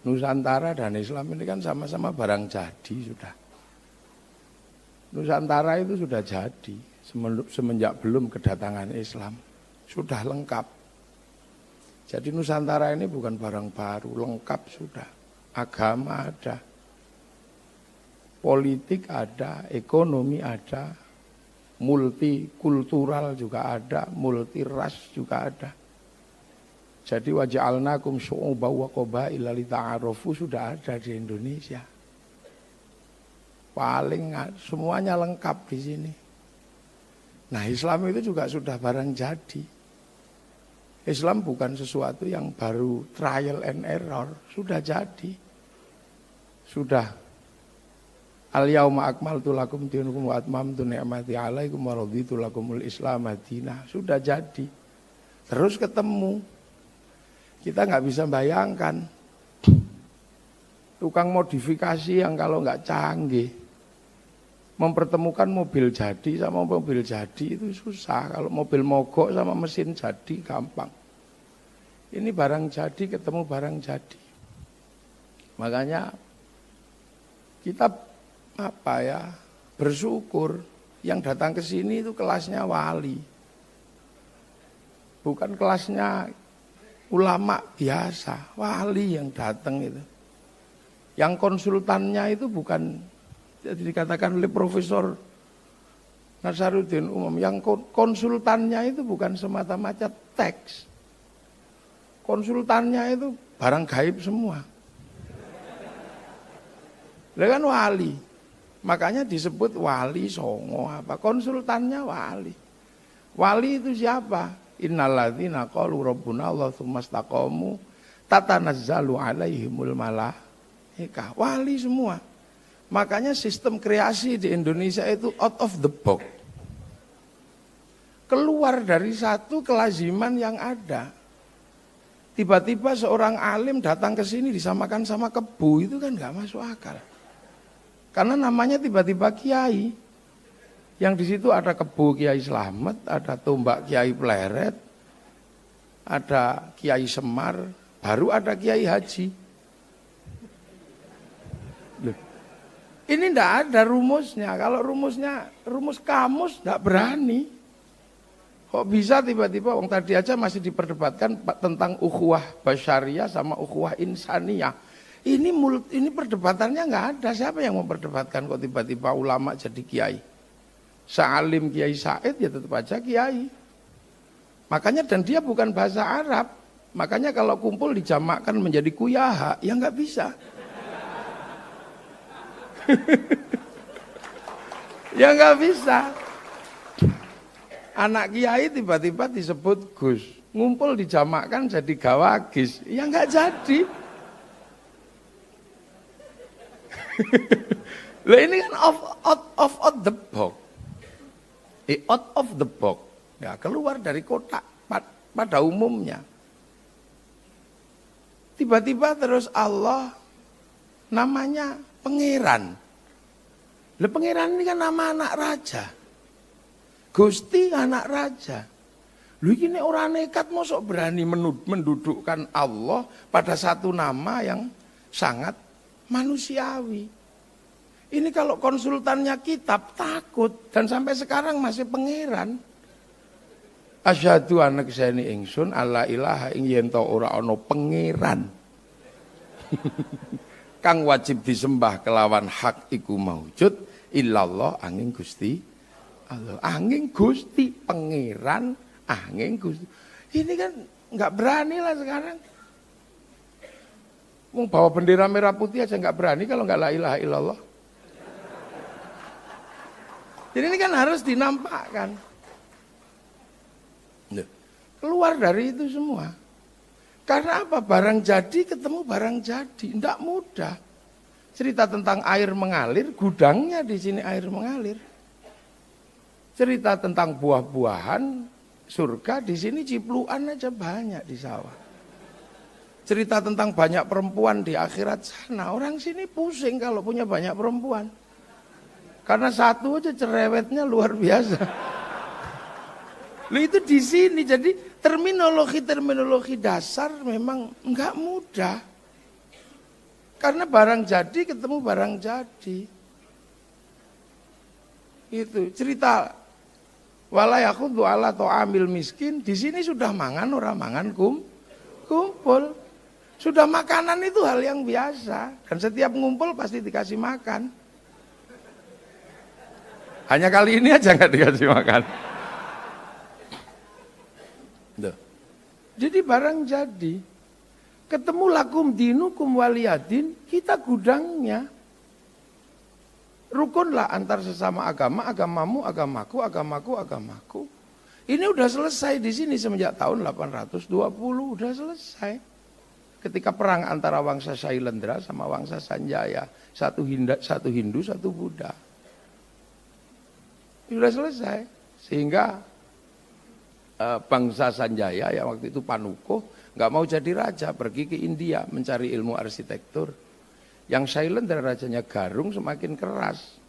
Nusantara dan Islam ini kan sama-sama barang jadi sudah. Nusantara itu sudah jadi semenjak belum kedatangan Islam. Sudah lengkap. Jadi Nusantara ini bukan barang baru, lengkap sudah. Agama ada, politik ada, ekonomi ada, multikultural juga ada, multiras juga ada. Jadi waja'alnakum syu'uban wa qabaila lita'arafu sudah ada di Indonesia. Paling semuanya lengkap di sini. Nah, Islam itu juga sudah barang jadi. Islam bukan sesuatu yang baru trial and error, sudah jadi. Sudah al-yauma akmaltu lakum dinakum wa atmamtu ni'mati 'alaikum wa raditu lakumul Islam madinah. Sudah jadi. Terus ketemu. Kita nggak bisa bayangkan tukang modifikasi yang kalau nggak canggih mempertemukan mobil jadi sama mobil jadi itu susah. Kalau mobil mogok sama mesin jadi gampang. Ini barang jadi ketemu barang jadi. Makanya kita bersyukur yang datang ke sini itu kelasnya wali. Bukan kelasnya ulama biasa, wali yang datang itu. Yang konsultannya itu bukan, jadi dikatakan oleh Profesor Nasaruddin Umam, yang konsultannya itu bukan semata-mata teks. Konsultannya itu barang gaib semua. Lah kan wali. Makanya disebut wali songo apa? Konsultannya wali. Wali itu siapa? Innalladzina qalu rabbuna Allah tsumma istaqamu tatanazzalu alaihimul malaikah. Wali semua. Makanya sistem kreasi di Indonesia itu out of the box. Keluar dari satu kelaziman yang ada. Tiba-tiba seorang alim datang ke sini disamakan sama kebu, itu kan nggak masuk akal. Karena namanya tiba-tiba kiai. Yang di situ ada kebu Kiai Slamet, ada tombak Kiai Pleret, ada Kiai Semar, baru ada Kiai Haji. Loh, ini enggak ada rumusnya. Kalau rumus kamus enggak berani. Kok bisa tiba-tiba orang tadi aja masih diperdebatkan tentang ukhuwah basyariah sama ukhuwah insaniyah. Ini perdebatannya enggak ada. Siapa yang memperdebatkan kok tiba-tiba ulama jadi kiai? Sa'alim Kiai Said ya tetap aja kiai. Makanya dan dia bukan bahasa Arab. Makanya kalau kumpul dijamakkan menjadi kuyaha, ya nggak bisa. Ya nggak bisa. Anak kiai tiba-tiba disebut Gus. Ngumpul dijamakkan jadi gawagis, ya nggak jadi. Lah ini kan out of the box. Out of the box, ya keluar dari kotak pada umumnya. Tiba-tiba terus Allah namanya pangeran. Lah pangeran ini kan nama anak raja. Gusti anak raja. Lu ini orang nekat mosok berani mendudukkan Allah pada satu nama yang sangat manusiawi. Ini kalau konsultannya kitab takut dan sampai sekarang masih pangeran. Asyhadu anna keseni ingsun alla ilaha ing yen ta ora ana pangeran. Kang wajib disembah kelawan hak iku maujud illallah angin Gusti Allah. Angin Gusti pangeran, angin Gusti. Ini kan enggak berani lah sekarang. Mau bawa bendera merah putih aja enggak berani kalau enggak la ilaha illallah. Jadi ini kan harus dinampakkan. Keluar dari itu semua. Karena apa? Barang jadi ketemu barang jadi. Tidak mudah. Cerita tentang air mengalir, gudangnya di sini air mengalir. Cerita tentang buah-buahan, surga di sini cipluan aja banyak di sawah. Cerita tentang banyak perempuan di akhirat sana. Orang sini pusing kalau punya banyak perempuan. Karena satu aja cerewetnya luar biasa. Loh itu di sini, jadi terminologi dasar memang enggak mudah. Karena barang jadi ketemu barang jadi. Itu cerita walayakhudhu ala ta'amil miskin, di sini sudah mangan orang mangan kumpul. Sudah makanan itu hal yang biasa dan setiap ngumpul pasti dikasih makan. Hanya kali ini aja nggak dikasih makan. Duh. Jadi barang jadi. Ketemu lakum dinukum waliyadin, kita gudangnya. Rukunlah antar sesama agama, agamamu, agamaku, agamaku, agamaku. Ini udah selesai di sini semenjak tahun 820, udah selesai. Ketika perang antara Wangsa Sailendra sama Wangsa Sanjaya, satu Hindu, satu Buddha. Sudah selesai. Sehingga bangsa Sanjaya yang waktu itu Panukuh nggak mau jadi raja, pergi ke India mencari ilmu arsitektur. Yang Sailendra rajanya Garung semakin keras.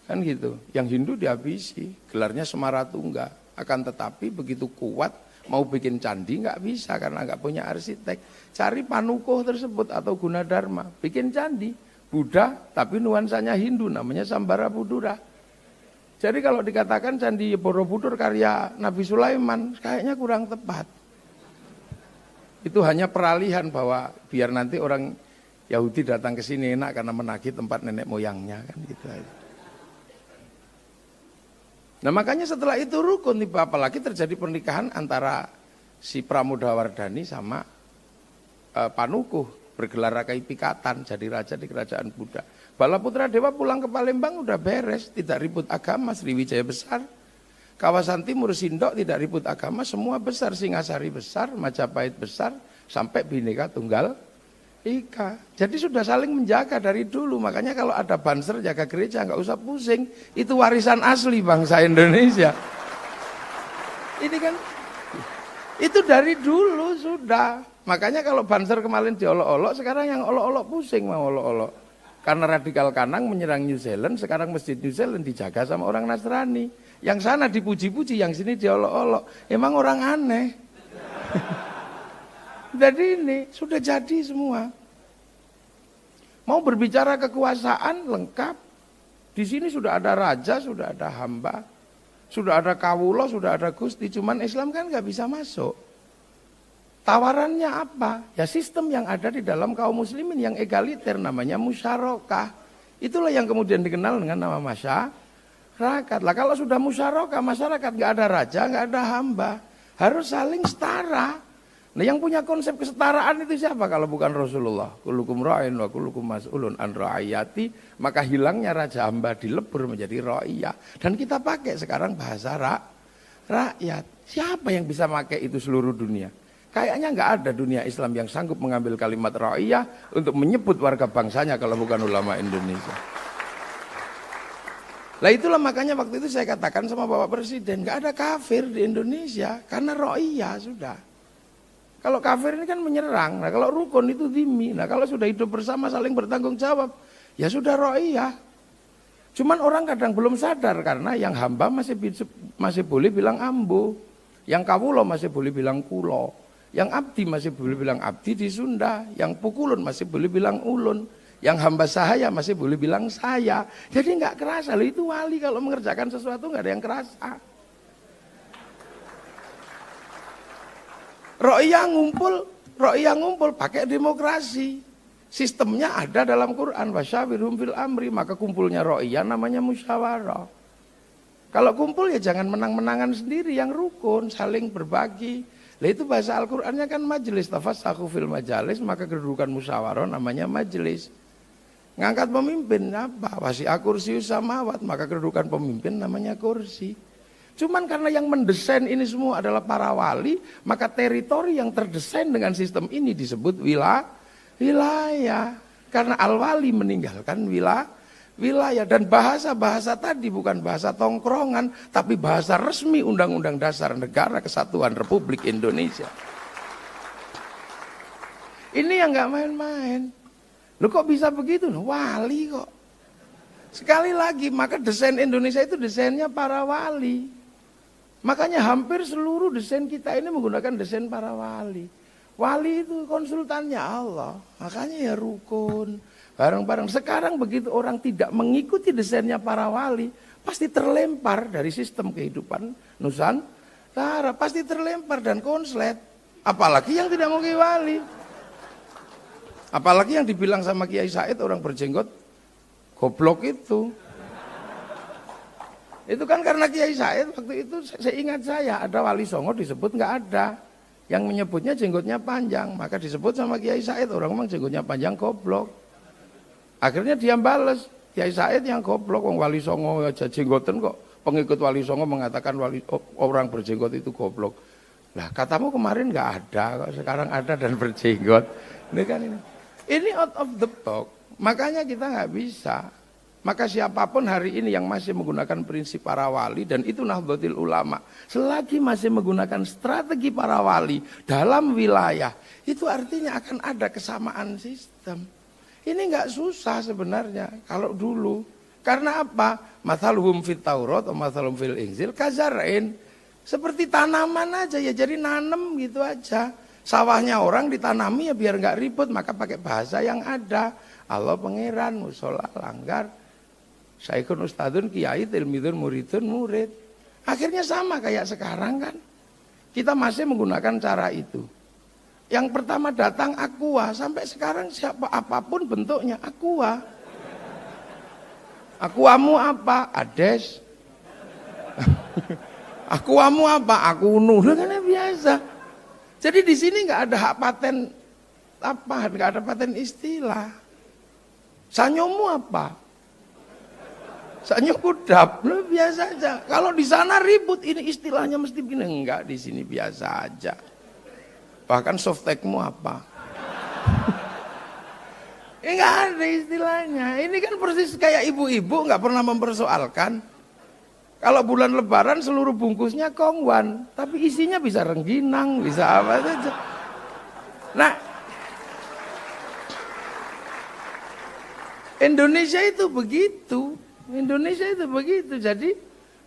Kan gitu. Yang Hindu dihabisi, gelarnya Semaratungga. Akan tetapi begitu kuat mau bikin candi nggak bisa karena nggak punya arsitek. Cari Panukuh tersebut atau Gunadarma, bikin candi Buddha tapi nuansanya Hindu, namanya Sambarabudura. Jadi kalau dikatakan candi Borobudur karya Nabi Sulaiman, kayaknya kurang tepat. Itu hanya peralihan bahwa biar nanti orang Yahudi datang ke sini enak karena menagih tempat nenek moyangnya kan gitu aja. Nah makanya setelah itu rukun tiba, apalagi terjadi pernikahan antara si Pramodawardhani sama Panukuh, bergelar rakai pikatan, jadi raja di kerajaan Buddha. Balaputra Dewa pulang ke Palembang udah beres, tidak ribut agama, Sriwijaya besar. Kawasan timur Sindok tidak ribut agama, semua besar, Singasari besar, Majapahit besar, sampai Bhinneka Tunggal Ika. Jadi sudah saling menjaga dari dulu. Makanya kalau ada banser jaga gereja nggak usah pusing. Itu warisan asli bangsa Indonesia. Ini kan itu dari dulu sudah. Makanya kalau banser kemarin diolok-olok, sekarang yang olok-olok pusing mau olok-olok. Karena radikal kanan menyerang New Zealand, sekarang masjid New Zealand dijaga sama orang Nasrani. Yang sana dipuji-puji, yang sini diolok-olok. Emang orang aneh. Jadi ini sudah jadi semua. Mau berbicara kekuasaan lengkap. Di sini sudah ada raja, sudah ada hamba, sudah ada kawulo, sudah ada gusti. Cuman Islam kan nggak bisa masuk. Tawarannya apa? Ya sistem yang ada di dalam kaum muslimin yang egaliter, namanya musyarakah. Itulah yang kemudian dikenal dengan nama masyarakat. Lah kalau sudah musyarakah, masyarakat nggak ada raja, nggak ada hamba, harus saling setara. Nah yang punya konsep kesetaraan itu siapa kalau bukan Rasulullah? Kullukum ra'in wa kullukum mas'ulun an ra'iyati. Maka hilangnya raja hamba dilebur menjadi ra'iyah. Dan kita pakai sekarang bahasa rakyat. Siapa yang bisa pakai itu seluruh dunia? Kayaknya nggak ada dunia Islam yang sanggup mengambil kalimat ra'iyah untuk menyebut warga bangsanya kalau bukan ulama Indonesia. Lah itulah makanya waktu itu saya katakan sama Bapak Presiden, nggak ada kafir di Indonesia karena ra'iyah sudah. Kalau kafir ini kan menyerang, nah kalau rukun itu dhimmi. Nah kalau sudah hidup bersama saling bertanggung jawab, ya sudah ra'iyah. Cuman orang kadang belum sadar karena yang hamba masih boleh bilang ambo, yang kawulo masih boleh bilang kulo, yang abdi masih boleh bilang abdi di Sunda, yang pukulun masih boleh bilang ulun, yang hamba sahaya masih boleh bilang saya. Jadi nggak kerasa, loh itu wali kalau mengerjakan sesuatu nggak ada yang kerasa. Ro'iyah ngumpul pakai demokrasi. Sistemnya ada dalam Quran, wasyawirhum fil amri, maka kumpulnya ro'iyah namanya musyawarah. Kalau kumpul ya jangan menang-menangan sendiri, yang rukun, saling berbagi. Lah itu bahasa Al-Qur'annya kan majelis, tafassahu fil majalis, maka kedudukan musyawarah namanya majelis. Ngangkat pemimpin apa? Wasi'a kursius samawat, maka kedudukan pemimpin namanya kursi. Cuman karena yang mendesain ini semua adalah para wali, maka teritori yang terdesain dengan sistem ini disebut wilayah. Karena al-wali meninggalkan wilayah. Dan bahasa-bahasa tadi bukan bahasa tongkrongan, tapi bahasa resmi Undang-Undang Dasar Negara Kesatuan Republik Indonesia. Ini yang nggak main-main. Loh kok bisa begitu? Wali kok. Sekali lagi, maka desain Indonesia itu desainnya para wali. Makanya hampir seluruh desain kita ini menggunakan desain para wali. Wali itu konsultannya Allah. Makanya ya rukun. Bareng-bareng. Sekarang begitu orang tidak mengikuti desainnya para wali, pasti terlempar dari sistem kehidupan Nusantara. Pasti terlempar dan konslet. Apalagi yang tidak mau wali. Apalagi yang dibilang sama Kiai Said orang berjenggot, goblok itu. Itu kan karena Kiai Said waktu itu saya ingat ada wali songo disebut nggak ada. Yang menyebutnya jenggotnya panjang, maka disebut sama Kiai Said orang memang jenggotnya panjang goblok. Akhirnya dia bales, Kiai Said yang goblok, wali songo aja jenggoten kok. Pengikut wali songo mengatakan orang berjenggot itu goblok. Lah katamu kemarin nggak ada, kok sekarang ada dan berjenggot. Ini kan ini out of the box. Makanya kita nggak bisa. Maka siapapun hari ini yang masih menggunakan prinsip para wali dan itu Nahdlatul Ulama, selagi masih menggunakan strategi para wali dalam wilayah, itu artinya akan ada kesamaan sistem. Ini nggak susah sebenarnya kalau dulu. Karena apa? Mathaluhum fit Taurat atau mathaluhum fil Injil kazarain. Seperti tanaman aja ya, jadi nanem gitu aja. Sawahnya orang ditanami ya biar nggak ribut, maka pakai bahasa yang ada. Allah pangeran, musola, langgar, syaikun ustadun, kiai, tilmidun, muridun, murid. Akhirnya sama kayak sekarang kan. Kita masih menggunakan cara itu. Yang pertama datang aqua, sampai sekarang siapa apapun bentuknya aqua. Aquamu apa? Ades. Aquamu apa? Aqunu. Kan biasa. Jadi di sini nggak ada hak paten apa, nggak ada paten istilah. Sanyomu apa? Sanyo kudap, biasa aja. Kalau di sana ribut, ini istilahnya mesti begini. Enggak, di sini biasa aja. Bahkan softtekmu apa? Enggak ada istilahnya. Ini kan persis kayak ibu-ibu nggak pernah mempersoalkan. Kalau bulan Lebaran seluruh bungkusnya kongwan, tapi isinya bisa rengginang, bisa apa saja. Nah, Indonesia itu begitu. Indonesia itu begitu. Jadi,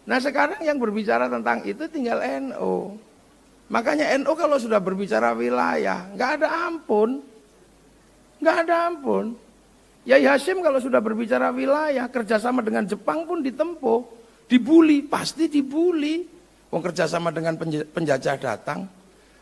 nah sekarang yang berbicara tentang itu tinggal NU. Makanya NU kalau sudah berbicara wilayah, nggak ada ampun. Nggak ada ampun. Yai Hashim kalau sudah berbicara wilayah, kerjasama dengan Jepang pun ditempuh. Dibully, pasti dibully. Wong kerjasama dengan penjajah datang.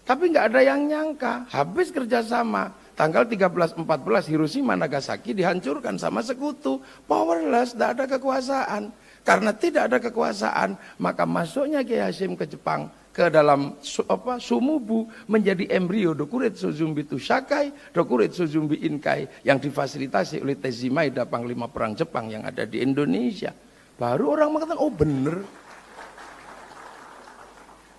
Tapi nggak ada yang nyangka, habis kerjasama. Tanggal 13-14 Hiroshima Nagasaki dihancurkan sama sekutu. Powerless, tidak ada kekuasaan. Karena tidak ada kekuasaan, maka masuknya Kiai Hashim ke Jepang, ke dalam Sumubu, menjadi embrio Dokuretsu Zumbitu Shakai, Dokuretsu Zumbi Inkai, yang difasilitasi oleh Tezimaeda, Panglima Perang Jepang yang ada di Indonesia. Baru orang mengatakan, oh bener.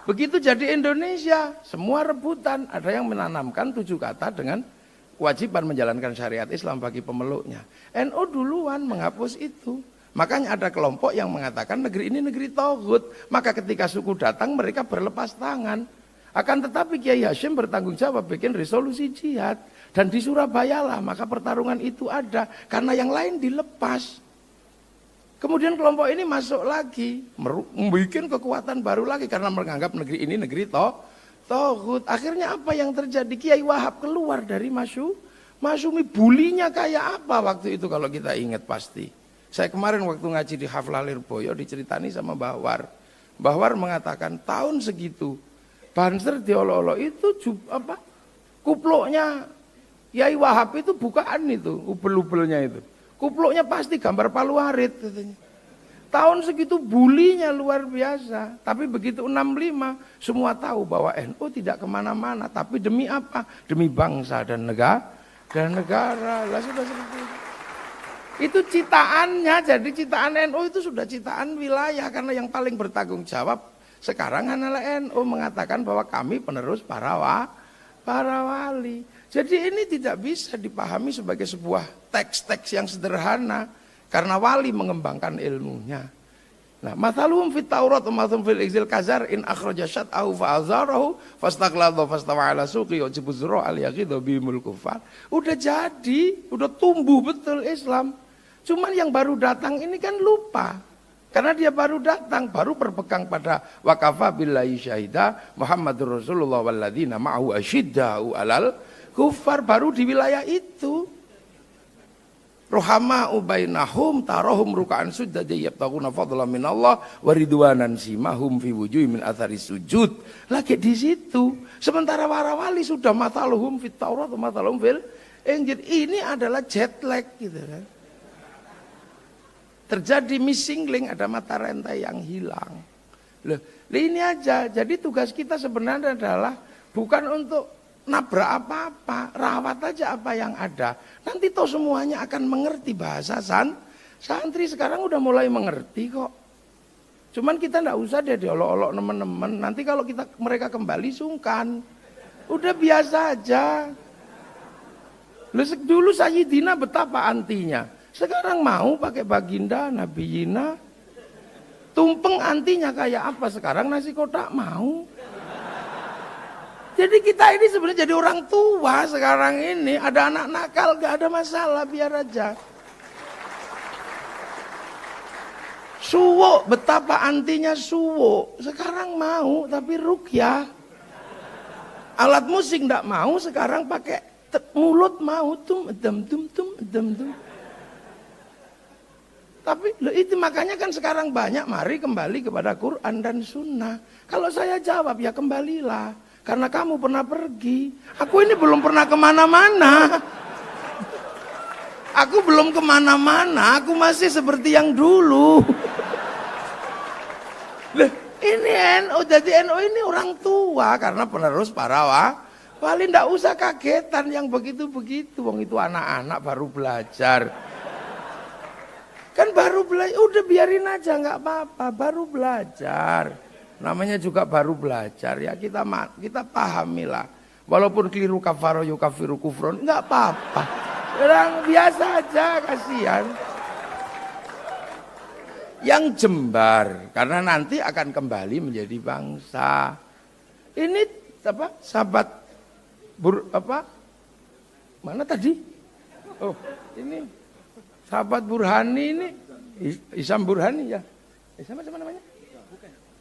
Begitu jadi Indonesia, semua rebutan. Ada yang menanamkan 7 kata dengan kewajiban menjalankan syariat Islam bagi pemeluknya. NU duluan menghapus itu. Makanya ada kelompok yang mengatakan negeri ini negeri tauhid. Maka ketika suku datang mereka berlepas tangan. Akan tetapi Kiai Hashim bertanggung jawab bikin resolusi jihad. Dan di Surabaya lah maka pertarungan itu ada. Karena yang lain dilepas. Kemudian kelompok ini masuk lagi. Membuat kekuatan baru lagi. Karena menganggap negeri ini negeri tauhid. Akhirnya apa yang terjadi? Kiai Wahab keluar dari Masyumi. Bulinya kayak apa waktu itu kalau kita ingat pasti. Saya kemarin waktu ngaji di Haflah Lirboyo diceritani sama Mbah War. Mbah War mengatakan tahun segitu Banser diolo-olo itu kupluknya Yai Wahab itu bukaan itu, ubel-ubelnya itu. Kupluknya pasti gambar Palu Arit katanya. Tahun segitu bulinya luar biasa. Tapi begitu 65 semua tahu bahwa NU tidak kemana-mana. Tapi demi apa? Demi bangsa dan negara. Lah sudah seperti itu. Itu citaannya, jadi citaan NU itu sudah citaan wilayah. Karena yang paling bertanggung jawab sekarang adalah NU mengatakan bahwa kami penerus para wali. Jadi ini tidak bisa dipahami sebagai sebuah teks-teks yang sederhana. Karena wali mengembangkan ilmunya. Nah, mathaluhum fit Taurat wa mathaluhum fil Injil kazar in akhraja syat'ahu fa'azarahu fastaqladha fastawa ala suqi yujibu zura al yaghidha bihimul kufar. Udah jadi, udah tumbuh betul Islam. Cuman yang baru datang ini kan lupa. Karena dia baru datang, baru berpegang pada waqafa billahi syahida Muhammadur Rasulullah walladzina ma'ahu asyidda'u alal kufar, baru di wilayah itu. Rohama ubainahum tarohum ruka'an sujada yabtaguna fadlan minallah wa ridwanan simahum fi wujuhihim min athari sujud. Lagi di situ. Sementara warawali sudah mataluhum fit Taurat wa mataluhum fil Injil. Ini adalah jet lag gitu kan. Terjadi missing link, ada mata rantai yang hilang. Loh, ini aja. Jadi tugas kita sebenarnya adalah bukan untuk nabrak apa-apa, rawat aja apa yang ada. Nanti toh semuanya akan mengerti bahasa santri sekarang udah mulai mengerti kok. Cuman kita ndak usah deh diolok-olok teman-teman. Nanti kalau mereka kembali sungkan. Udah biasa aja. Dulu Sayyidina betapa antinya. Sekarang mau pakai baginda, nabiyina. Tumpeng antinya kayak apa? Sekarang nasi kotak mau. Jadi kita ini sebenarnya jadi orang tua sekarang ini. Ada anak nakal, gak ada masalah, biar aja. Suwo, betapa antinya suwo. Sekarang mau, tapi rukyah. Alat musik gak mau, sekarang pakai mulut mau. Tum. Tapi itu makanya kan sekarang banyak, mari kembali kepada Quran dan Sunnah. Kalau saya jawab ya kembalilah. Karena kamu pernah pergi. Aku ini belum pernah kemana-mana. Aku belum kemana-mana. Aku masih seperti yang dulu. Loh, ini NU, jadi NU ini orang tua. Karena penerus para wali. Nggak usah kagetan yang begitu-begitu. Wong itu anak-anak baru belajar. Kan baru belajar, udah biarin aja nggak apa-apa, baru belajar. Namanya juga baru belajar ya, kita pahamilah. Walaupun keliru kafaro yukafiru kufron, nggak apa-apa. Orang biasa aja, kasihan. Yang jembar, karena nanti akan kembali menjadi bangsa. Ini apa? Sahabat mana tadi? Oh, ini. Sahabat Burhani ini, Isam Burhani ya. Isam apa namanya?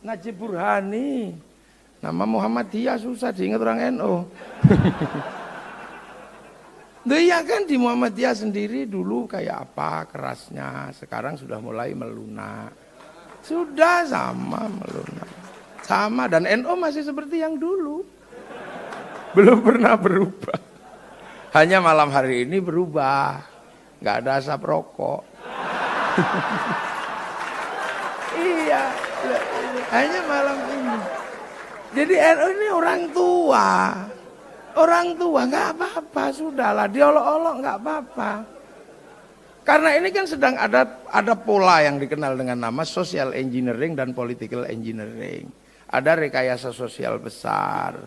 Najib Burhani. Nama Muhammadiyah susah diingat orang NU. Iya kan di Muhammadiyah sendiri dulu kayak apa kerasnya. Sekarang sudah mulai melunak. Sudah sama melunak. Sama dan NU masih seperti yang dulu. Belum pernah berubah. Hanya malam hari ini berubah. Nggak ada asap rokok. Iya, hanya malam ini. Jadi NU ini orang tua. Orang tua nggak apa-apa, sudahlah diolok-olok nggak apa-apa. Karena ini kan sedang ada pola yang dikenal dengan nama social engineering dan political engineering. Ada rekayasa sosial besar.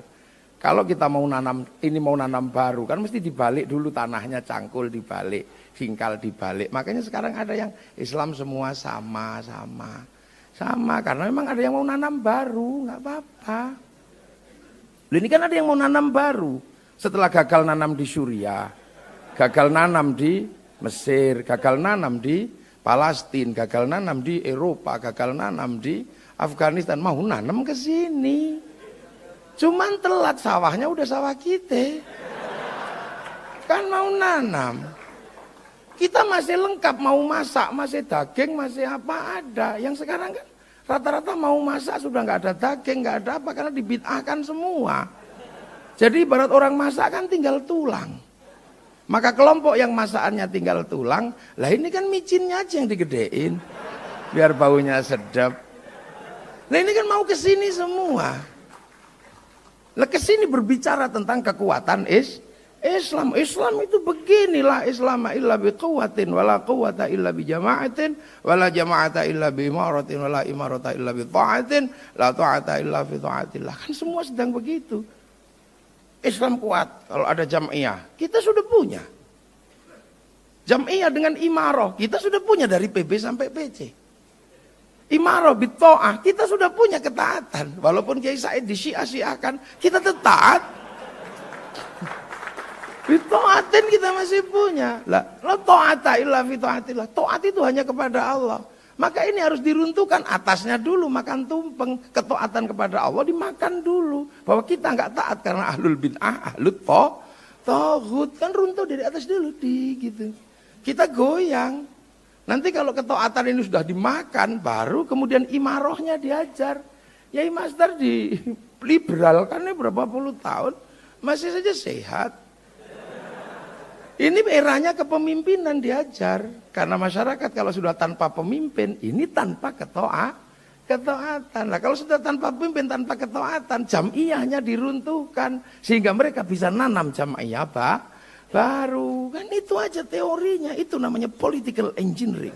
Kalau kita mau nanam baru kan mesti dibalik dulu tanahnya, cangkul dibalik. Singkal dibalik. Makanya sekarang ada yang Islam semua sama karena memang ada yang mau nanam baru, nggak apa-apa. Ini kan ada yang mau nanam baru setelah gagal nanam di Suriah, gagal nanam di Mesir, gagal nanam di Palestina, gagal nanam di Eropa, gagal nanam di Afghanistan, mau nanam ke sini. Cuman telat, sawahnya udah sawah kita. Kan mau nanam. Kita masih lengkap, mau masak, masih daging, masih apa ada. Yang sekarang kan rata-rata mau masak sudah nggak ada daging, nggak ada apa, karena dibid'ahkan semua. Jadi ibarat orang masak kan tinggal tulang. Maka kelompok yang masakannya tinggal tulang, lah ini kan micinnya aja yang digedein. Biar baunya sedap. Nah ini kan mau kesini semua. Lah kesini berbicara tentang kekuatan Islam itu beginilah Islam illa biquwwatin wala quwwata illa bijama'atin wala jama'ata illa biimaratin wala imarata illa bita'atin la ta'ata illa fi ta'atillah. Kan semua sedang begitu. Islam kuat kalau ada jam'iyah. Kita sudah punya. Jam'iyah dengan imarah kita sudah punya dari PB sampai PC. Imarah bitta'ah kita sudah punya ketaatan. Walaupun Kiai Said disyiah-syiahkan, kita tetap Bita'atin kita masih punya. La ta'ata illa fi ta'atillah. Ta'at itu hanya kepada Allah. Maka ini harus diruntuhkan, atasnya dulu makan tumpeng, ketaatan kepada Allah dimakan dulu. Bahwa kita nggak taat karena ahlul bid'ah, ahlul tohut, kan runtuh dari atas dulu, gitu. Kita goyang. Nanti kalau ketaatan ini sudah dimakan, baru kemudian imarohnya diajar. Yai Master di liberalkannya berapa puluh tahun, masih saja sehat. Ini eranya kepemimpinan diajar. Karena masyarakat kalau sudah tanpa pemimpin, ini tanpa ketaatan. Nah kalau sudah tanpa pemimpin, tanpa ketaatan, jam'iyahnya diruntuhkan. Sehingga mereka bisa nanam jam'iyah baru. Kan itu aja teorinya, itu namanya political engineering.